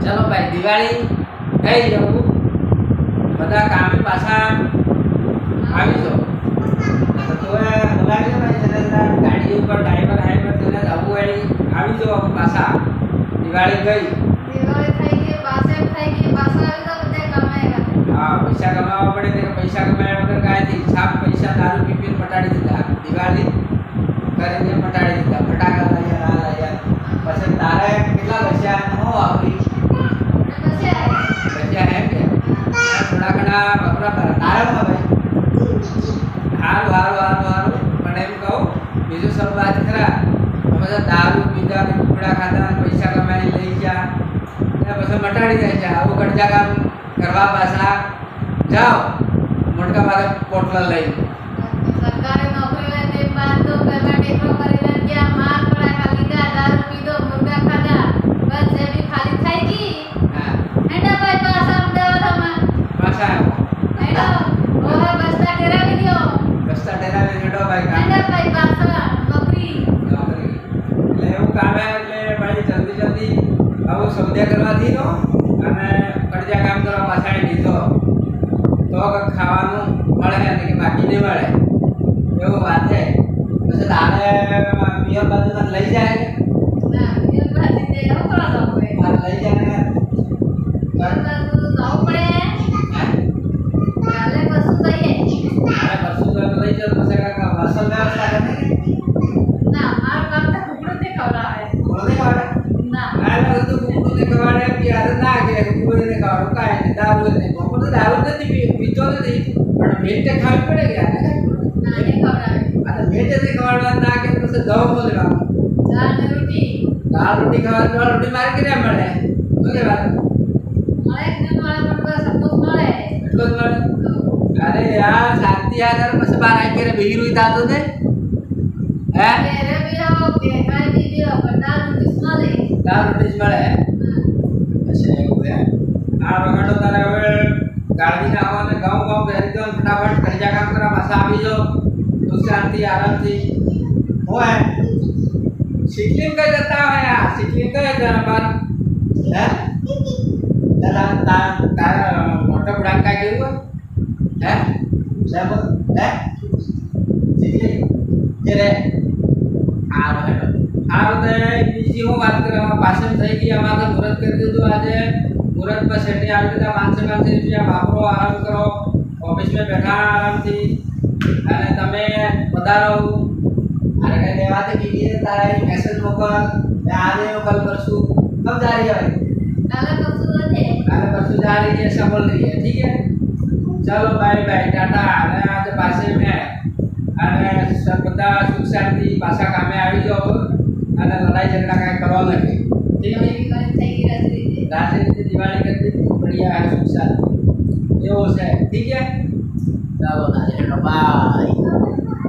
ચલો ભાઈ દિવાળી ગઈ જવું બધા કામે પાછા આવી જાઓ તો બોલાવી ભાઈ જરા ગાડી ઉપર ડ્રાઈવર હાઈવર તેને જવું હોય આવી જાઓ પાછા દિવાળી ગઈ થઈ ગઈ પાછા આવી તો બધે કમાएगा હા પૈસા કમાવા પડે તે પૈસા કમાયા વગર કાંઈ છાપ પૈસા દારૂ પીપીને મટાડી દીધા દિવાળી કરીને મટાડી દીધા ફટાકા લાયા પછી તારે કેટલા બચ્યા નો વાપરી બચ્યા હે કે થોડા ઘણા વપરા તારે ભાઈ હારું પણ એમ કહું બીજું સબ વાત ખરા અમે દારૂ પીધા ને કુકડા ખાધા પૈસા કમાઈ લઈ ગયા ને પછી મટાડી જાય છે આવું કટજા કામ કરવા પાછા જાઓ મોટકા વાળા પોટલા લઈ સરકારી નોકરી લે તે બાદ તો પેલા ટેકો કરીને ગયા માર પડા લીધા દારૂ પીધો મુર્ગા ખાધા બસ જે બી ખાલી થઈ ગઈ હા એના ભાઈ પાછા અમદાવાદમાં પાછા એનો ઓહે બસ્તા ડેરાવી દયો રસ્તા ટેરાવી રેડો ભાઈ કામ એના ભાઈ પાછા નોકરી એટલે એવું કામ એટલે ભાઈ જલ્દી આવું સમજ્યા કરવાથી નો અને કડજા કામ કરવા પાછા લીધો તો ખાવાનું મળે અને કે બાકી નહીં મળે એવું વાત છે પછી તારે પિયર બાજુમાં લઈ જાય ના એ ભાજી દે હું કરો તો મારે લઈ જાય ને જાવું પડે કાલે કશું થઈએ મારે પરસું તો લઈ જાવ પછી કાકા વાસણ વ્યવસ્થા કરે ના મારું કામ તો કુકડું તે ખવડાવે બોલો ને કાઢે ના આ બધું કુકડું ને કવાડે પિયાર ના કે કુકડું ને કવાડો કાય ને દારૂ ને કોકો તો દારૂ નથી પીતો નથી પણ મેટ ખાવી પડે કે આને ના એ ખવડાવે આ તો મેટ ને કવાડવા ના કે પછી દવા બોલવા દાળ ને રોટી દાળ રોટી ખાવા રોટી મારે કે મળે બોલે વાત મળે કે ન મળે પણ બસ સપોઝ મળે એટલો જ મળે અરે યાર શાંતિ આધાર પછી બાર આઈ કે બહીરું થાતો ને હે ઘેરે બી આવો કે કાઈ બી આવો પણ દાળ રોટી મળે દાળ રોટી જ મળે અચ્છા એવું હે આ વગાડો તારે હવે ગાડી નાખો ને ગાઉં ભેરી દો ફટાફટ કરિયા કામ કરવા પાછા આવી જાઓ તો શાંતિ આરામથી હોય સિકલિંગ કઈ જતા હોય યાર સિકલિંગ કઈ જતા બાર હે તારા મોટો બુડાન કાઈ કેવું હે સાહેબ હે સિકલિંગ કે રે આ વગાડો આ બધે બીજી હું વાત કરવા પાછળ થઈ ગઈ અમારે તો મુહૂર્ત કરી દીધું આજે मुहूर्त पर सेटे आ गया 500 रुपया वापरो आराम करो ऑफिस में बैठा आराम थी અને તમે પધારો અરે કઈ દેવાતે કીધી તારા એક મેસેજ મોકલ મે આજે कल परसों कब जा रही है भाई કાલે પરસું છે काले परसों जा रही है ऐसा बोल रही है ठीक है चलो बाय बाय टाटा અને આજે પાસે મે અને બધા સુખ શાંતિ પાછા કામે આવી જાઓ અને લડાઈ ઝઘડા કાંઈ કરવા નથી ઠીક છે થઈ ગઈ રાત્રિ राशि दिवाली कर दी बढ़िया है सुख शांति ये वो है ठीक है चलो ना बाय।